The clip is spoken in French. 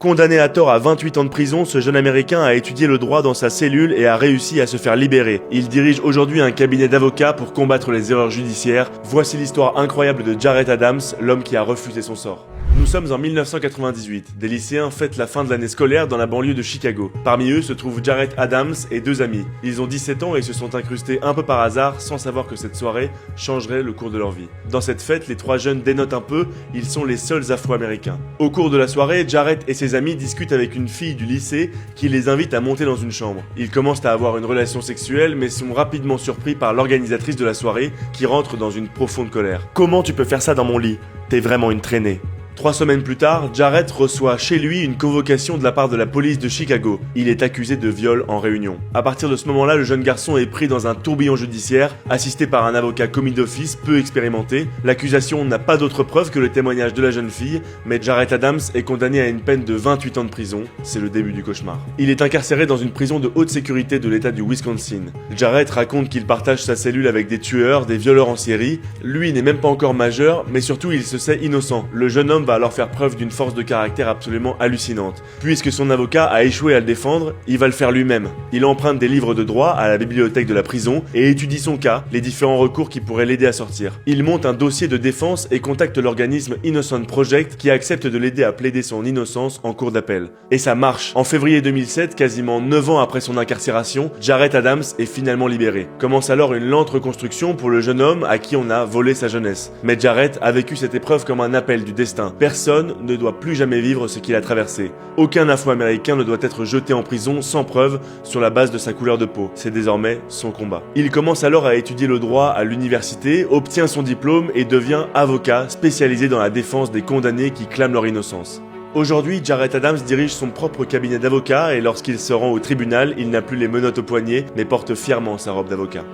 Condamné à tort à 28 ans de prison, ce jeune Américain a étudié le droit dans sa cellule et a réussi à se faire libérer. Il dirige aujourd'hui un cabinet d'avocats pour combattre les erreurs judiciaires. Voici l'histoire incroyable de Jarrett Adams, l'homme qui a refusé son sort. Nous sommes en 1998. Des lycéens fêtent la fin de l'année scolaire dans la banlieue de Chicago. Parmi eux se trouvent Jarrett Adams et deux amis. Ils ont 17 ans et se sont incrustés un peu par hasard sans savoir que cette soirée changerait le cours de leur vie. Dans cette fête, les trois jeunes dénotent un peu, ils sont les seuls Afro-Américains. Au cours de la soirée, Jarrett et ses amis discutent avec une fille du lycée qui les invite à monter dans une chambre. Ils commencent à avoir une relation sexuelle mais sont rapidement surpris par l'organisatrice de la soirée qui rentre dans une profonde colère. « Comment tu peux faire ça dans mon lit ? T'es vraiment une traînée !» 3 semaines plus tard, Jarrett reçoit chez lui une convocation de la part de la police de Chicago. Il est accusé de viol en réunion. À partir de ce moment-là, le jeune garçon est pris dans un tourbillon judiciaire, assisté par un avocat commis d'office peu expérimenté. L'accusation n'a pas d'autre preuve que le témoignage de la jeune fille, mais Jarrett Adams est condamné à une peine de 28 ans de prison. C'est le début du cauchemar. Il est incarcéré dans une prison de haute sécurité de l'état du Wisconsin. Jarrett raconte qu'il partage sa cellule avec des tueurs, des violeurs en série. Lui n'est même pas encore majeur, mais surtout il se sait innocent. Le jeune homme va alors faire preuve d'une force de caractère absolument hallucinante. Puisque son avocat a échoué à le défendre, il va le faire lui-même. Il emprunte des livres de droit à la bibliothèque de la prison et étudie son cas, les différents recours qui pourraient l'aider à sortir. Il monte un dossier de défense et contacte l'organisme Innocent Project qui accepte de l'aider à plaider son innocence en cour d'appel. Et ça marche. En février 2007, quasiment 9 ans après son incarcération, Jarrett Adams est finalement libéré. Commence alors une lente reconstruction pour le jeune homme à qui on a volé sa jeunesse. Mais Jarrett a vécu cette épreuve comme un appel du destin. Personne ne doit plus jamais vivre ce qu'il a traversé. Aucun Afro-Américain ne doit être jeté en prison sans preuve sur la base de sa couleur de peau. C'est désormais son combat. Il commence alors à étudier le droit à l'université, obtient son diplôme et devient avocat spécialisé dans la défense des condamnés qui clament leur innocence. Aujourd'hui, Jarrett Adams dirige son propre cabinet d'avocat et lorsqu'il se rend au tribunal, il n'a plus les menottes au poignet mais porte fièrement sa robe d'avocat.